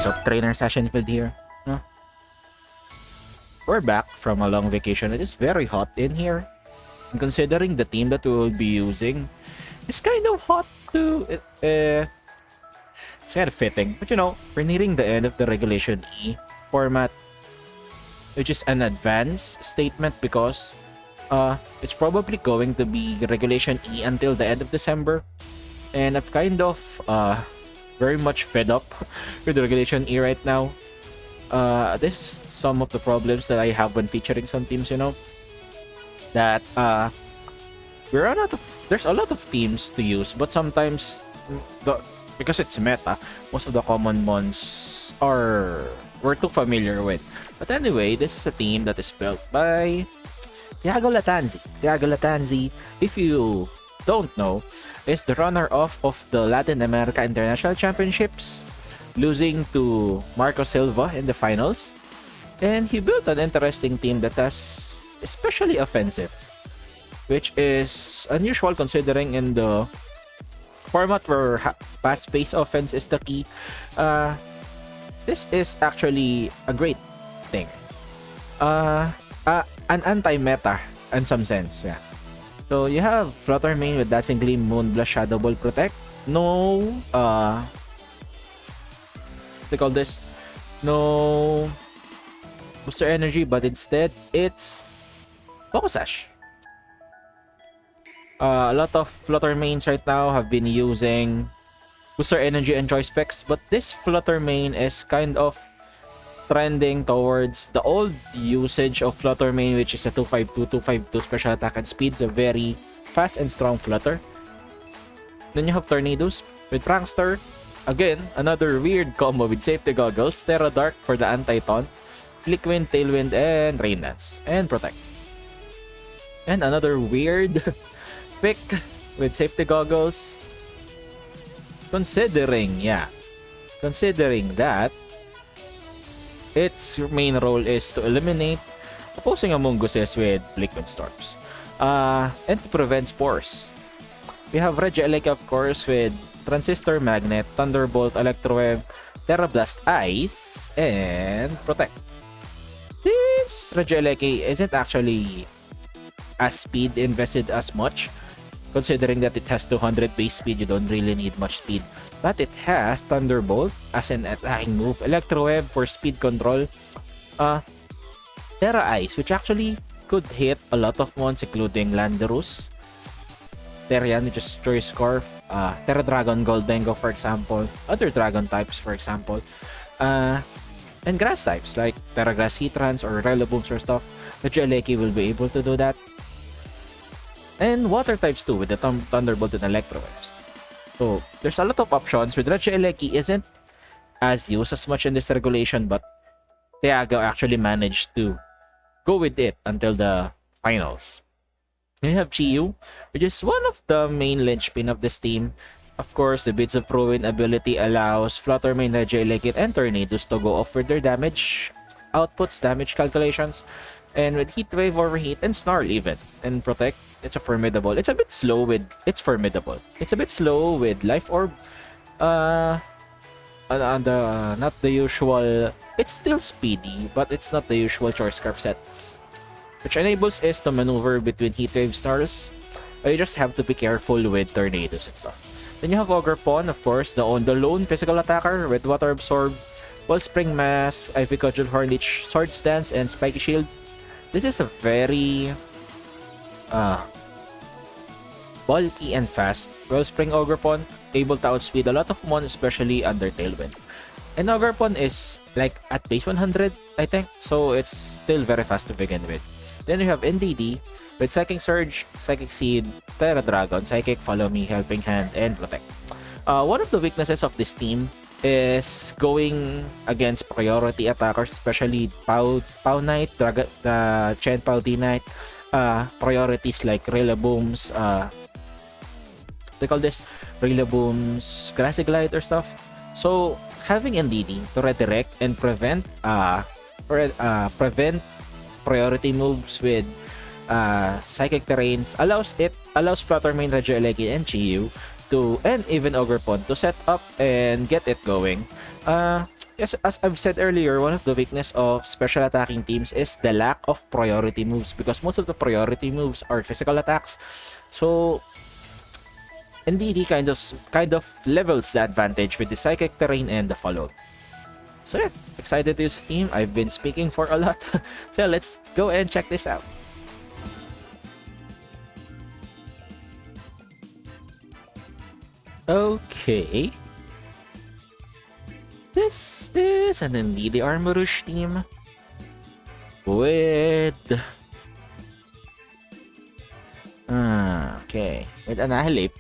SUP Trainers Ashenfield here. No? We're back from a long vacation. It is very hot in here. And considering the team that we will be using, it's kind of hot too. It's kind of fitting. But you know, we're nearing the end of the Regulation E format, which is an advance statement because it's probably going to be Regulation E until the end of December. And I've kind of very much fed up with the Regulation E right now. This is some of the problems that I have when featuring some teams, you know. That there's a lot of teams to use, but sometimes because it's meta, most of the common ones we're too familiar with. But anyway, this is a team that is built by Thiaggo Lattanzi. Thiaggo Lattanzi, if you don't know, is the runner-up of the Latin America International Championships, losing to Marco Silva in the finals. And he built an interesting team that has especially offensive, which is unusual considering in the format where fast-paced offense is the key. This is actually a great thing. An anti-meta in some sense, yeah. So you have Flutter Main with Dancing Gleam, Moonblast, Shadow Ball, Protect. No, they call this? No booster energy, but instead it's Focus Sash. A lot of Flutter Mains right now have been using booster energy and choice specs, but this Flutter Main is kind of trending towards the old usage of Flutter Main, which is a 252 special attack and speed, a very fast and strong Flutter. Then you have Tornadus with Prankster. Again, another weird combo with Safety Goggles, Terra Dark for the anti-taunt, Flickwind, Tailwind, and Rain Dance, and Protect. And another weird pick with Safety Goggles. Considering that its main role is to eliminate opposing Amoonguses with Liquid Storms and to prevent spores. We have regieleki, of course, with Transistor Magnet, Thunderbolt, Electrowave, Terra Blast Ice, and Protect. This regieleki isn't actually as speed invested as much, considering that it has 200 base speed. You don't really need much speed. But it has Thunderbolt as an attacking move, Electrowave for speed control, Terra Ice, which actually could hit a lot of ones, including Landorus, Therian, which is Choice Scarf, Terra Dragon, Goldengo, for example, other Dragon types, for example, and Grass types like Terra Grass Heatrans or Relobooms or stuff. The regieleki will be able to do that. And Water types too, with the Thunderbolt and Electrowaves. So there's a lot of options. With regieleki isn't as used as much in this regulation, but Thiaggo actually managed to go with it until the finals. You have Chiyu, which is one of the main linchpin of this team. Of course, the Beads of Ruin ability allows Flutter Main, regieleki, and Tornadus to go off with their damage outputs, damage calculations. And with Heat Wave, Overheat, and Snarl even, and Protect, it's a formidable. It's a bit slow with... It's formidable. It's a bit slow with Life Orb. Not the usual... It's still speedy, but it's not the usual Choice Scarf set. Which enables is to maneuver between Heat Wave Stars. You just have to be careful with Tornadoes and stuff. Then you have Ogerpon, of course, the lone physical attacker with Water Absorb, Wellspring Mask, Ivy Cudgel, Hornleech, Sword Stance, and Spiky Shield. This is a very bulky and fast Wellspring Ogerpon, able to outspeed a lot of mon, especially under Tailwind. And Ogerpon is like at base 100, I think, so it's still very fast to begin with. Then you have indeedee with Psychic Surge, Psychic Seed, Terra Dragon, Psychic, Follow Me, Helping Hand, and Protect. One of the weaknesses of this team is going against priority attackers, especially Pau Knight, Chen Pau D Knight, priorities like Relobooms, they call this Relobooms, Grassy Glide or stuff. So having indeedee to redirect and prevent priority moves with Psychic Terrains allows Flutter Main, regieleki, and Chiyu to, and even Ogerpon, to set up and get it going. Yes, as I've said earlier, one of the weakness of special attacking teams is the lack of priority moves, because most of the priority moves are physical attacks. So indeedee kind of levels the advantage with the psychic terrain and the follow. So yeah, excited to use this team. I've been speaking for a lot. So let's go and check this out. Okay. This is an indeedee Armourouge team with okay, with Annihilate.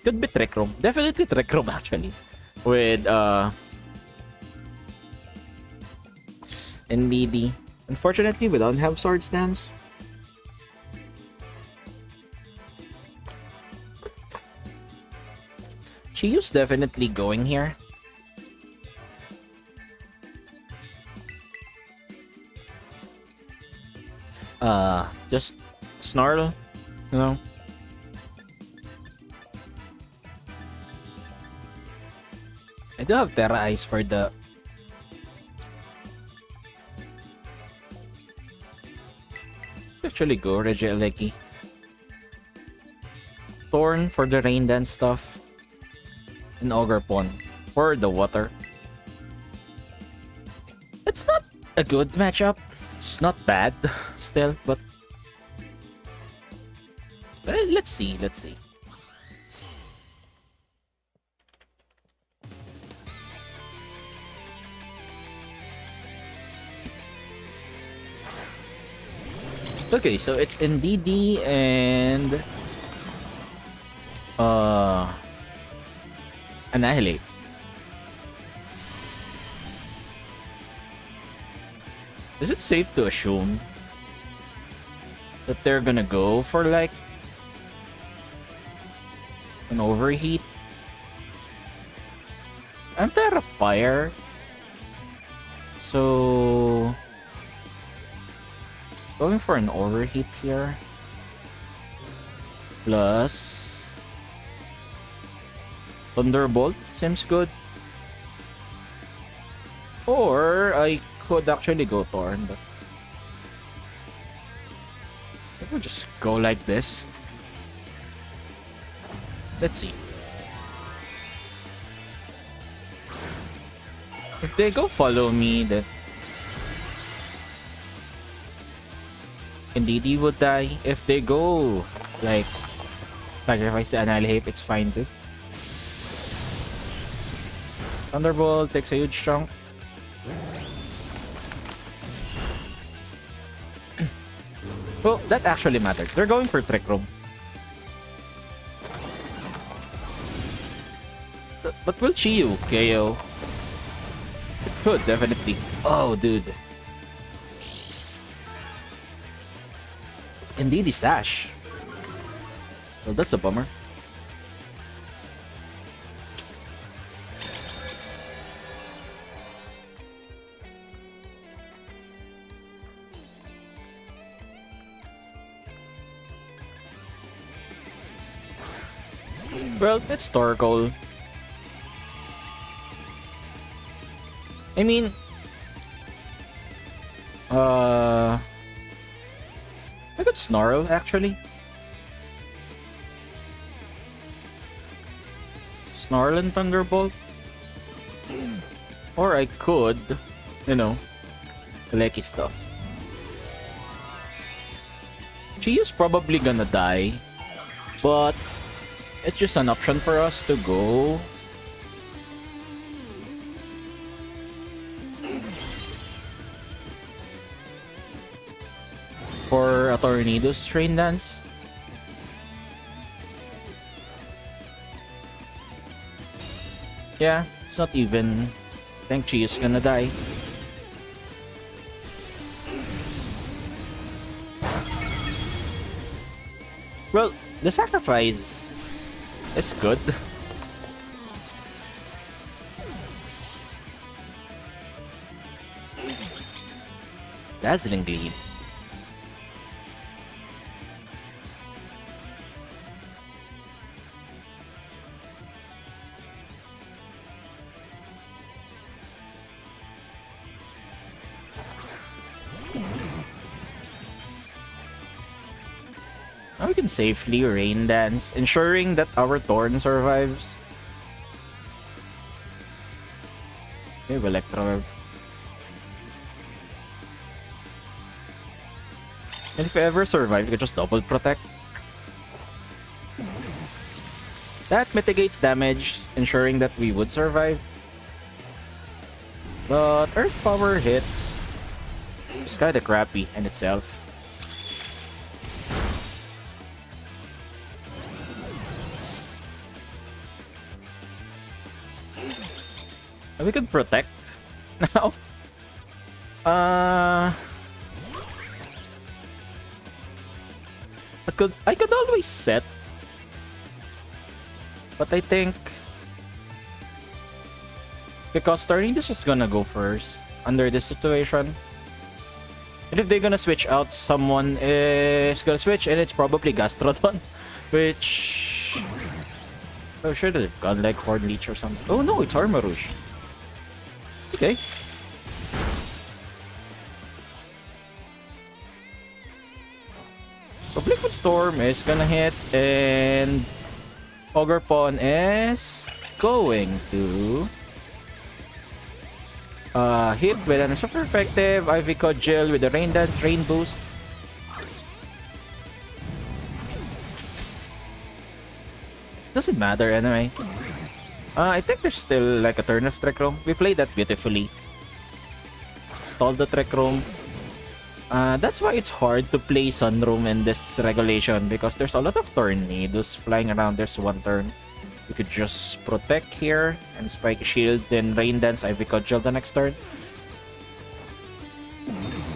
Could be Trick Room. Definitely Trick Room actually. With indeedee. Unfortunately, we don't have Swords Dance. Chiyu's definitely going here. Just Snarl, you know. I do have Terra Eyes for the actually go regieleki. Thorn for the rain dance stuff. And ogerpon for the water. It's not a good matchup. It's not bad still, but let's see. Okay, so it's indeedee and Annihilate. Is it safe to assume that they're gonna go for like an overheat? I'm Terra Fire, so going for an overheat here. Plus Thunderbolt seems good. Or I could actually go Thorn, but I will just go like this. Let's see. If they go follow me, then indeedee would die. If they go like sacrifice the Annihilate, it's fine too. Thunderbolt takes a huge chunk. Well, that actually mattered. They're going for Trick Room. But will Chiyu KO? It could, definitely. Oh, dude. Indeedee Sash. Well, that's a bummer. Well, it's Torkoal. I mean, I could Snarl actually. Snarl and Thunderbolt. Or I could, you know, Lecky stuff. She is probably gonna die, but it's just an option for us to go. For a Tornadus Train Dance. Yeah, it's not even. I think she is gonna die. Well, the sacrifice is good. Dazzling Gleam. Now we can safely Rain Dance, ensuring that our Thorn survives. Okay, we Electro. And if we ever survive, we can just double protect. That mitigates damage, ensuring that we would survive. But Earth Power hits is kinda crappy in itself. We could protect now. I could always set, but I think because tornadus is gonna go first under this situation, and if they're gonna switch out, someone is gonna switch, and it's probably Gastrodon, which oh should have gone like Horn Leech or something. Oh no, it's Armarouge. Okay. So Liquid Storm is gonna hit, and Ogerpon is going to hit with an super effective Ivy Cudgel with a Rain Dance Rain Boost. Doesn't matter anyway. I think there's still like a turn of Trick Room. We played that beautifully. Stall the Trick Room. That's why it's hard to play Sunroom in this regulation, because there's a lot of tornadoes flying around. There's one turn. You could just protect here and Spike Shield, then Rain Dance, Ivy Cudgel the next turn.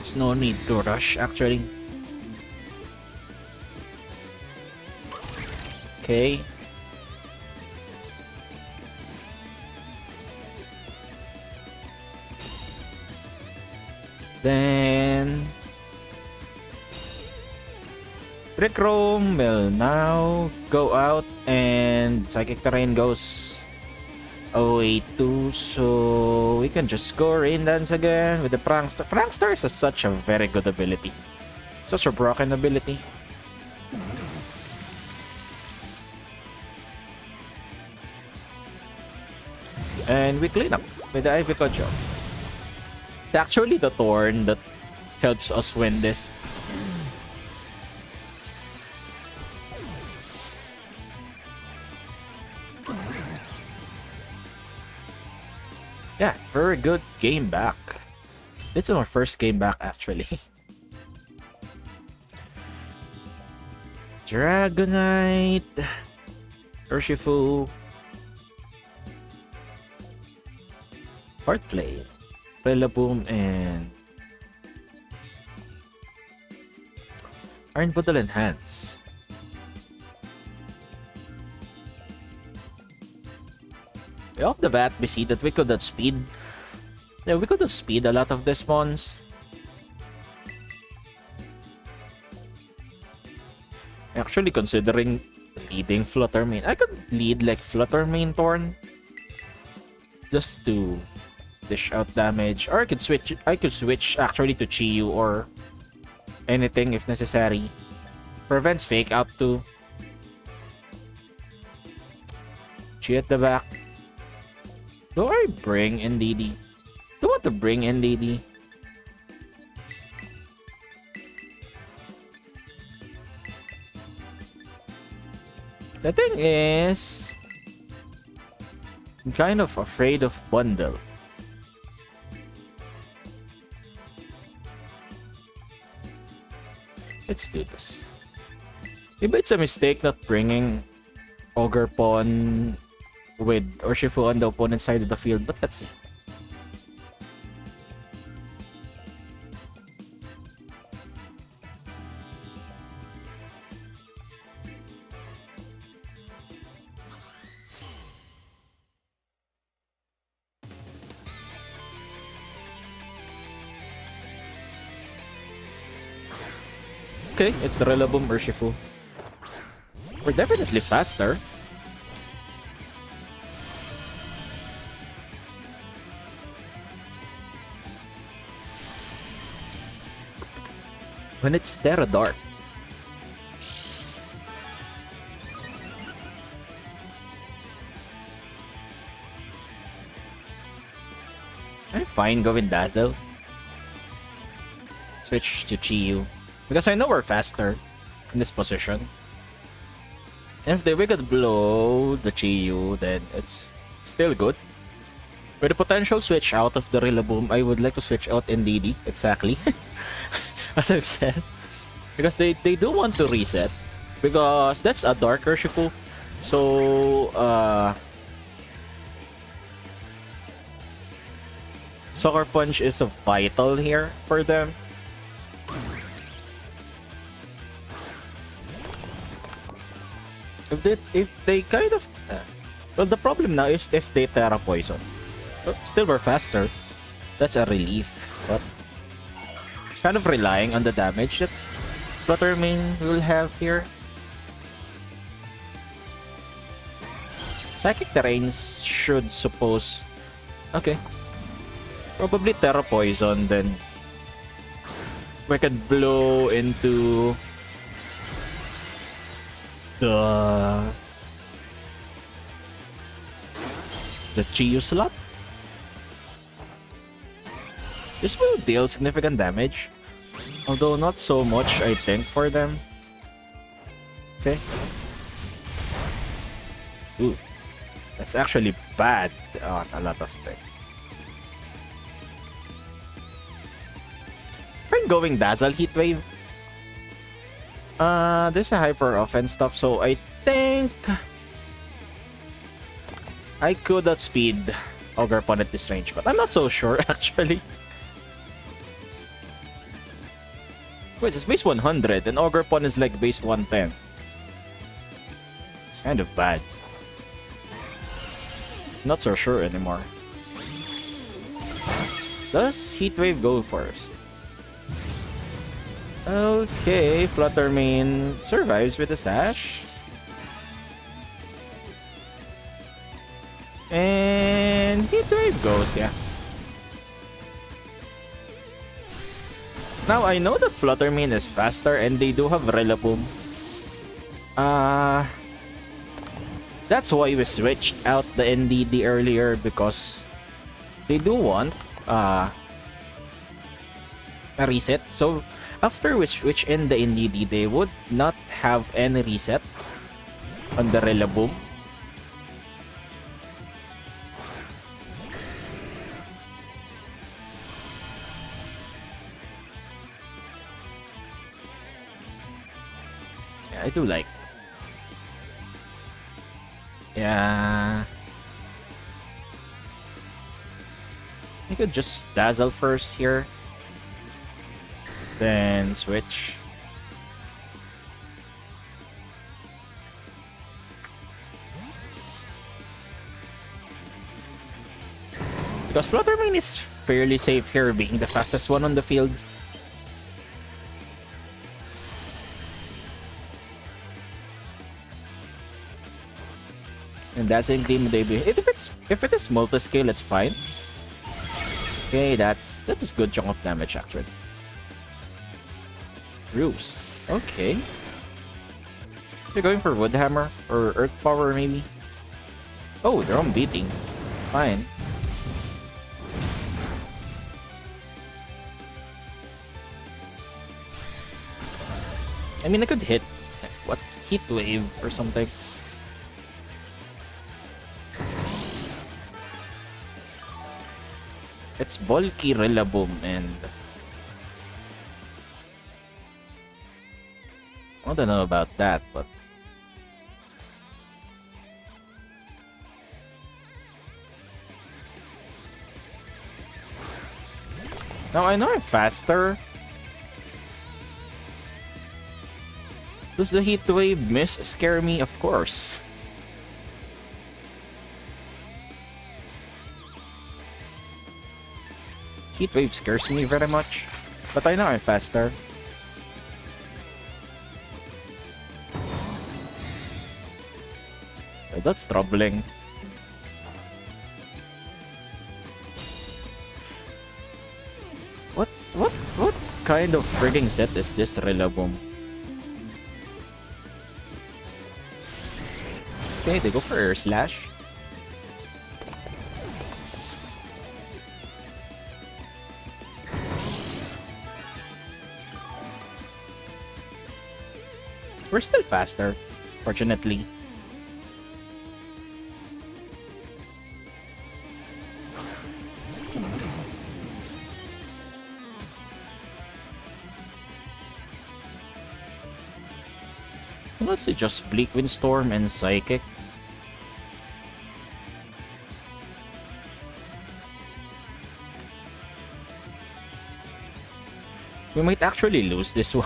There's no need to rush actually. Okay. Then Trick Room will now go out, and Psychic Terrain goes away too, so we can just go Rain Dance again with the Prankster. Prankster is such a very good ability. Such a broken ability. And we clean up with the Ivy Cudgel. It's actually the Thorn that helps us win this. Yeah, very good game back. It's our first game back actually. Dragonite, Urshifu, Heartflame, Rillaboom, and Iron Bundle Enhance. Off the bat, we see that we could outspeed. Yeah, we could outspeed a lot of the spawns. Actually, considering leading Flutter Mane, I could lead like Flutter Mane Thorn just to dish out damage, or I could switch. Actually to Chiyu or anything if necessary. Prevents fake out too. Chi at the back. Do I bring indeedee? Do I want to bring indeedee? The thing is, I'm kind of afraid of Bundle. Let's do this. Maybe it's a mistake not bringing Ogerpon with Urshifu on the opponent's side of the field, but let's see. Okay, it's Rillaboom Urshifu. We're definitely faster. When it's Terra Dark. I'm fine going Dazzle. Switch to Chiyu. Because I know we're faster in this position. And if they Wicked Blow the Chiyu, then it's still good. With the potential switch out of the Rillaboom, I would like to switch out indeedee. Exactly. As I've said. Because they do want to reset. Because that's a Dark Urshifu. So, Sucker Punch is vital here for them. If they kind of... well, the problem now is if they Terra Poison. But still, we're faster. That's a relief. But kind of relying on the damage that Fluttermane will have here. Psychic Terrains should suppose... okay. Probably Terra Poison, then we could blow into the Chiyu slot. This will deal significant damage, although not so much, I think, for them. Okay. Ooh, that's actually bad on a lot of things. I'm going Dazzle Heat Wave. There's a Hyper Offense stuff, so I think I could outspeed Ogerpon at this range, but I'm not so sure actually. Wait, it's base 100 and Ogerpon is like base 110. It's kind of bad. Not so sure anymore. Does Heat Wave go first? Okay, Fluttermane survives with a Sash. And Heat Wave goes, yeah. Now, I know that Fluttermane is faster and they do have Rillaboom. That's why we switched out the indeedee earlier, because they do want a reset. So after we switch in the indeedee, they would not have any reset on the Rillaboom. Yeah, I do like. Yeah. I could just Dazzle first here. Then switch. Because Fluttermane is fairly safe here, being the fastest one on the field. And that's intimidating. If it is multi-scale, it's fine. Okay, that's a good chunk of damage actually. Roost. Okay. They're going for Wood Hammer or Earth Power maybe. Oh, they're on beating. Fine. I mean, I could hit what, Heat Wave or something. It's bulky Rillaboom and I don't know about that, but now I know I'm faster. Does the Heat Wave miss scare me? Of course. Heat Wave scares me very much, but I know I'm faster. That's troubling. What kind of frigging set is this Rillaboom? Okay, they go for Air Slash. we're still faster, fortunately. Let's say just Bleak Windstorm and Psychic. We might actually lose this one.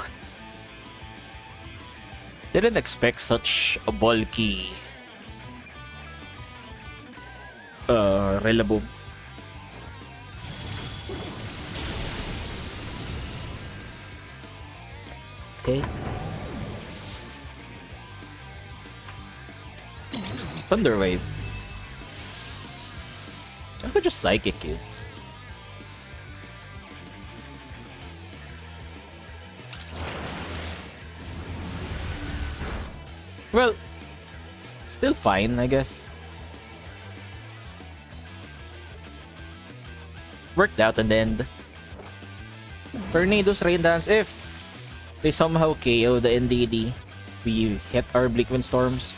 Didn't expect such a bulky Rillaboom. Okay. Thunder Wave. I could just Psychic you. Well, still fine, I guess. Worked out in the end. Tornadus, Rain Dance. If they somehow KO the indeedee, we hit our Bleak Windstorms.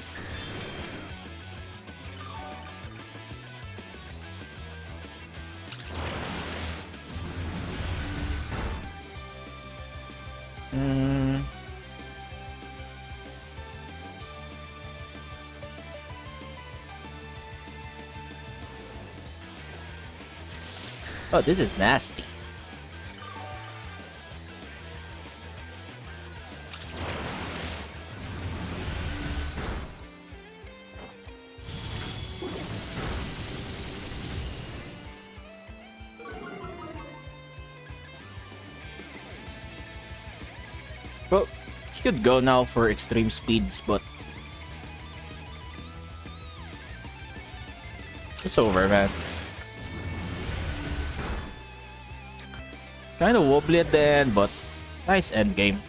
Oh, this is nasty. Well, he could go now for extreme speeds, but it's over, man. Kind of wobbly at the end, but nice end game.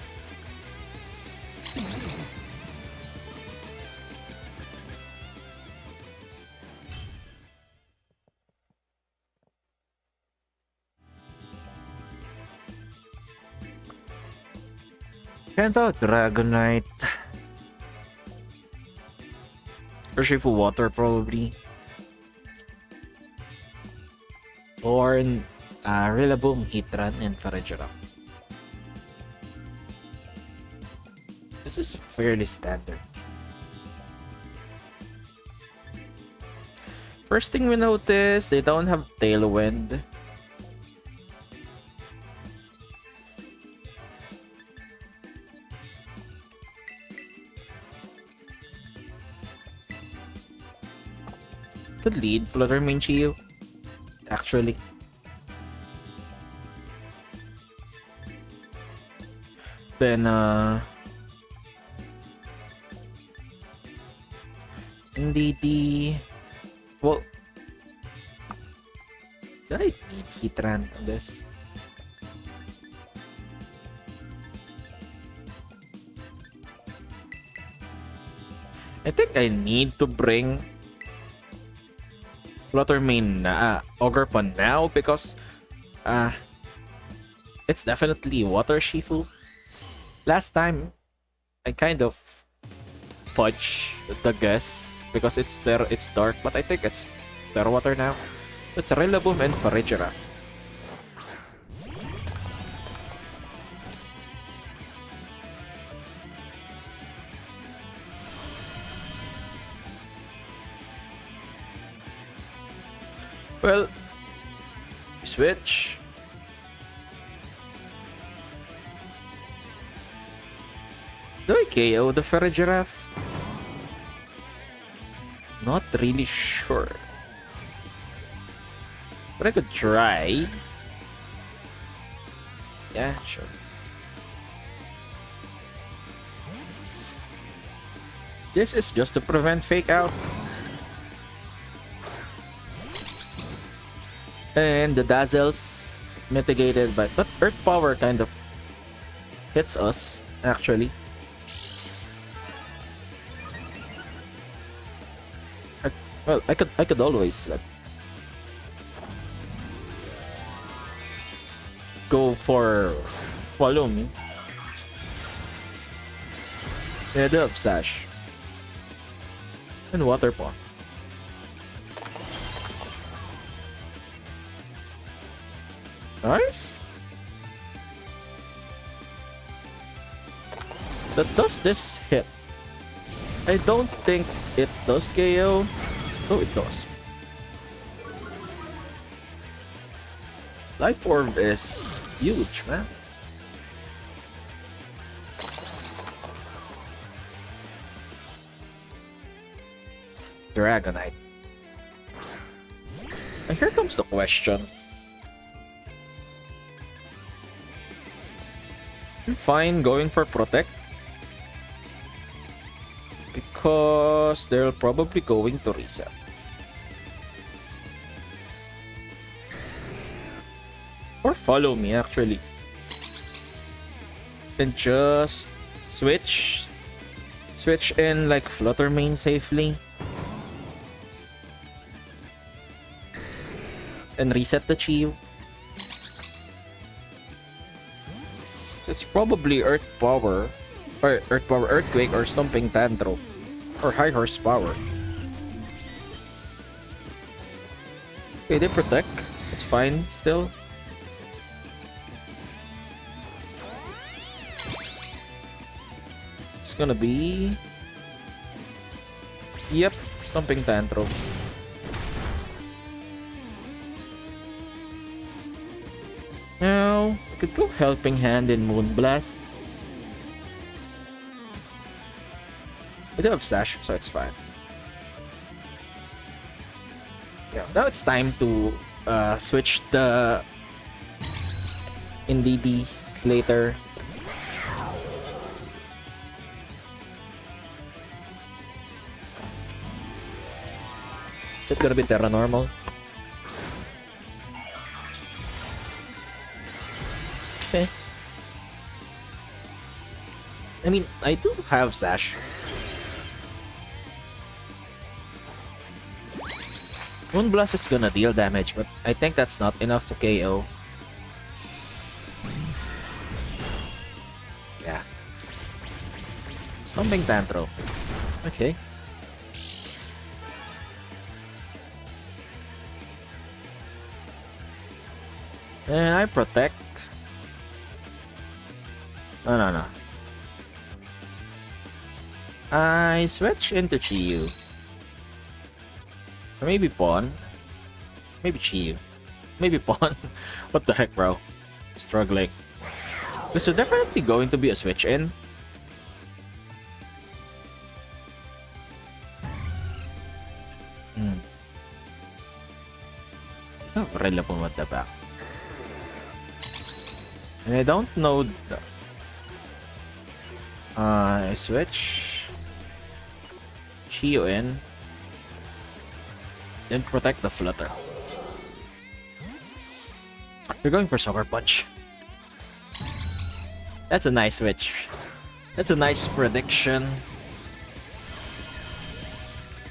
And about Dragonite. Urshifu Water, probably. Or Rillaboom, Heatran, and Farigiraf. This is fairly standard. First thing we notice, they don't have Tailwind. Could lead Flutter Minchio, actually. Then, indeedee. Well, do I need Heatran on this? I think I need to bring Fluttermane Ogerpon now because it's definitely Water Shifu. Last time, I kind of fudge the guess because it's dark, but I think it's Terra Water now. It's Rillaboom and Farigiraf. Well, switch. Do I KO the Farigiraf? Not really sure. But I could try. Yeah, sure. This is just to prevent fake out. And the Dazzle's mitigated by... But Earth Power kind of hits us, actually. Well, I could always like go for volume. Yeah, they have Sash. And Water Paw. Nice. Does this hit? I don't think it does KO. Oh, it does. Life Orb is huge, man. Dragonite. And here comes the question. I'm fine going for Protect. Because they're probably going to reset. Or follow me, actually. And just switch in like Flutter Mane safely. And reset the Chi. It's probably Earth Power. Or Earth Power Earthquake or Stomping Tantrum. Or High Horsepower. Okay, they protect. It's fine still. It's gonna be... Yep, Stomping Tantrum. Now, I could go Helping Hand in Moonblast. I do have Sash, so it's fine. Yeah, now it's time to switch the indeedee later. Is it gonna be Terra Normal? Okay. I mean, I do have Sash. Moonblast is gonna deal damage, but I think that's not enough to KO. Yeah. Stomping Tantrum. Okay. And I protect. No. I switch into Chiyu. Or maybe Pawn. Maybe Chiyu. Maybe Pawn. What the heck, bro? Struggling. This is definitely going to be a switch in. Oh, Rela pumunta back. And I don't know the... I switch Chiyu in. Then protect the Flutter. You're going for Sucker Punch. That's a nice switch. That's a nice prediction.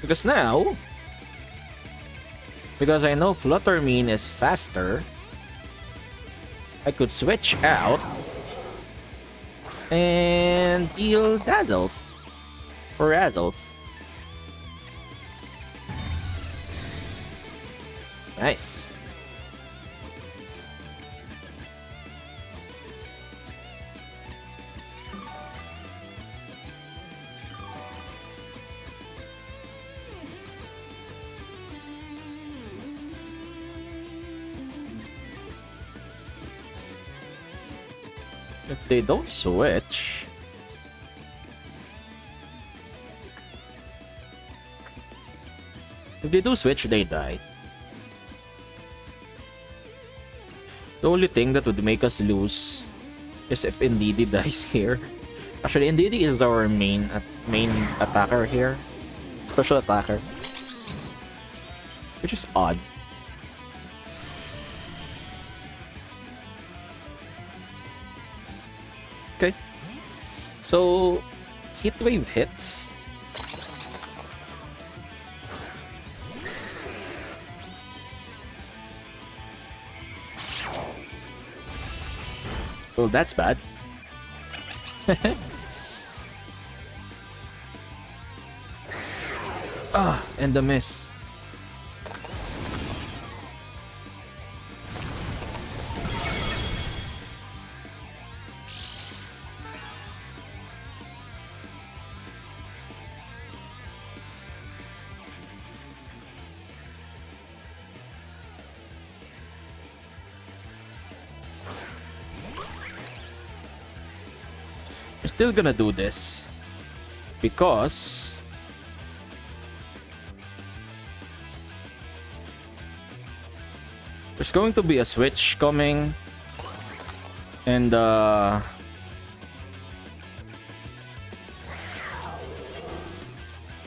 Because now... Because I know Flutter Mane is faster, I could switch out and deal Dazzles or Razzles. Nice. If they don't switch... If they do switch, they die. The only thing that would make us lose is if indeedee dies here. Actually, indeedee is our main attacker here. Special attacker. Which is odd. Okay. So, Heatwave hits. Well, that's bad. And the miss. We're still gonna do this because there's going to be a switch coming, and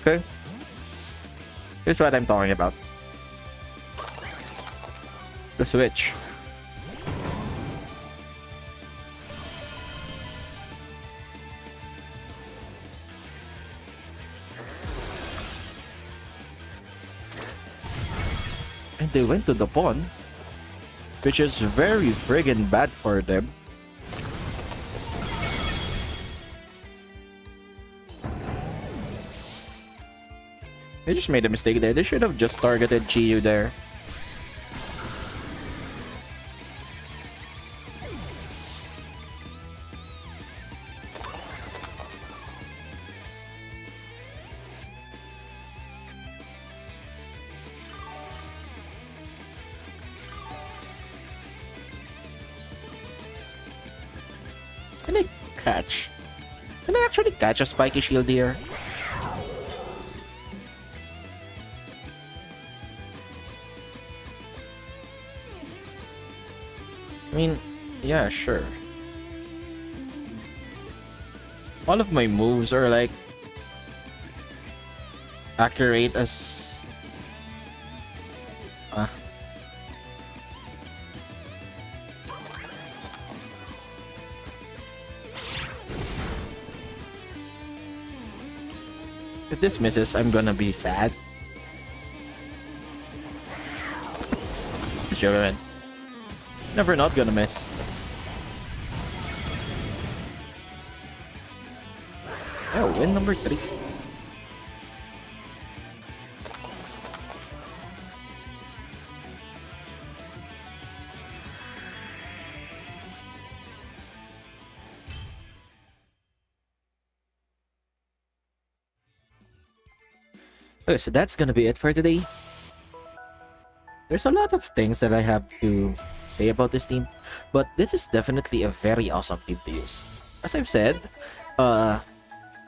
okay, here's what I'm talking about. The switch. And they went to the pawn, which is very friggin' bad for them. They just made a mistake there. They should have just targeted Chiyu there. Can I catch? Can I actually catch a spiky shield here? I mean, yeah, sure. All of my moves are like accurate as if this misses, I'm gonna be sad. Sure, never not gonna miss. Oh, win number 3. Okay, so that's gonna be it for today. There's a lot of things that I have to say about this team, but this is definitely a very awesome team to use. As I've said,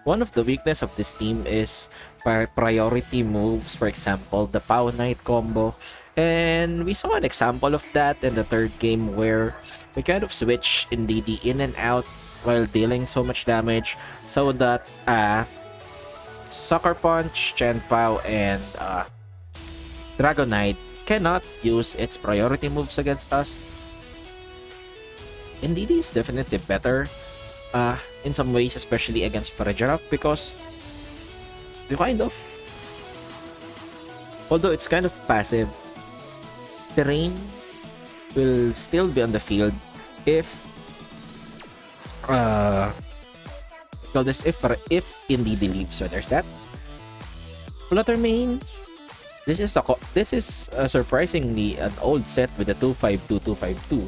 one of the weakness of this team is priority moves, for example, the Pow Knight combo. And we saw an example of that in the third game where we kind of switch indeedee in and out while dealing so much damage so that Sucker Punch, Chen Pao, and Dragon Knight cannot use its priority moves against us. indeedee is definitely better in some ways, especially against Farajiraf, because you kind of, although it's kind of passive, terrain will still be on the field if if indeedee leaves. So there's that. Flutter Mane, this is surprisingly an old set with a 252-252,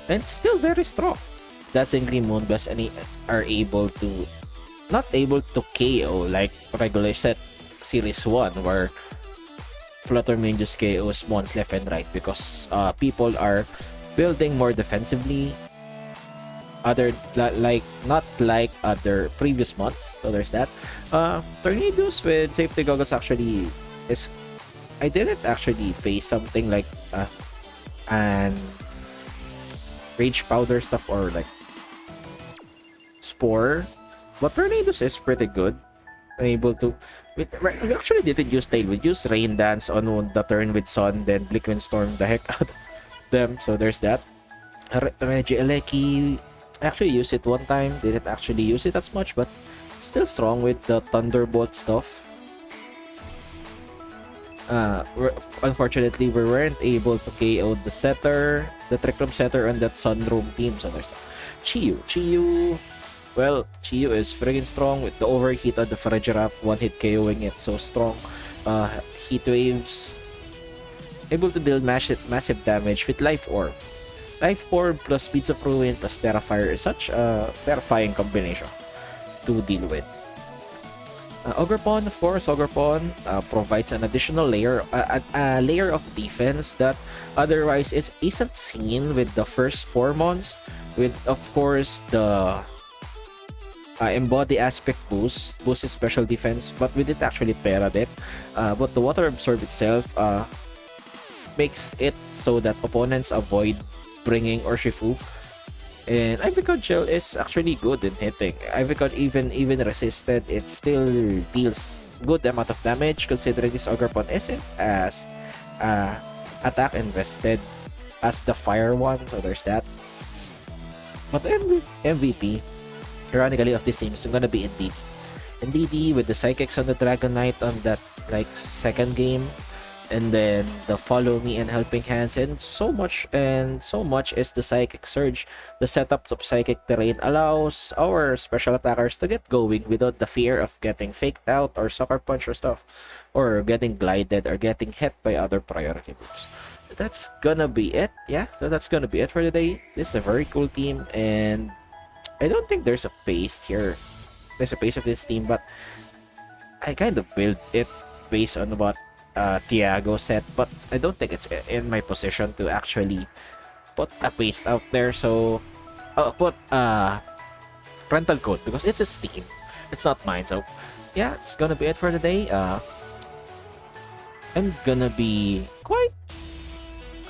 and it's still very strong. Dazzling Moonblast are not able to KO like regular set series 1 where Flutter Mane just KOs mons left and right because people are building more defensively, not like other previous months. So there's that. Tornadus with safety goggles actually is, I didn't actually face something like an rage powder stuff or like spore, but Tornadus is pretty good. Able to, we actually didn't use tail, we used rain dance on the turn with sun, then Blickwind Storm the heck out of them. So there's that. Regieleki, actually used it one time, didn't actually use it as much, but still strong with the Thunderbolt stuff. Unfortunately, we weren't able to KO the setter, the Trick Room setter on that Sunroom team. So there's Chiyu. Well, Chiyu is friggin' strong with the overheat on the Farajiraf, one hit KOing it, so strong. heat waves, able to deal massive damage with Life Orb. Life Orb plus Beads of Ruin plus Terrafire is such a terrifying combination to deal with. Ogerpon, of course, Ogerpon provides an additional layer, a layer of defense that otherwise isn't seen with the first 4 months. With, of course, the Embody aspect boosts his special defense, but we didn't actually pair it. But the Water Absorb itself makes it so that opponents avoid bringing Urshifu. And Ivy Code Gel is actually good in hitting. Ivy Code even resisted, it still deals good amount of damage considering this Ogerpon isn't as attack invested as the fire one, so there's that. But the MVP, ironically, of this team is gonna be indeedee. Indeedee with the Psychics on the Dragon Knight on that like second game, and then the Follow Me and Helping Hands, and so much is the Psychic Surge. The setup of Psychic Terrain allows our special attackers to get going without the fear of getting faked out or Sucker Punch or stuff, or getting glided or getting hit by other priority moves. That's gonna be it. Yeah, so that's gonna be it for today. This is a very cool team, and I don't think there's a pace here. There's a pace of this team, but I kind of built it based on what Thiaggo said, but I don't think it's in my position to actually put a paste out there. So I'll put rental code because it's a Steam, it's not mine. So yeah, it's gonna be it for today. I'm gonna be quite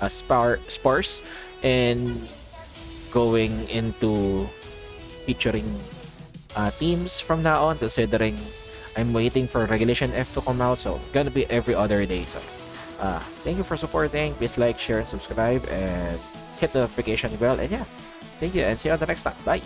sparse and going into featuring teams from now on, considering I'm waiting for Regulation F to come out, so gonna be every other day. So thank you for supporting. Please like, share, and subscribe, and hit the notification bell. And yeah, thank you, and see you on the next time. Bye.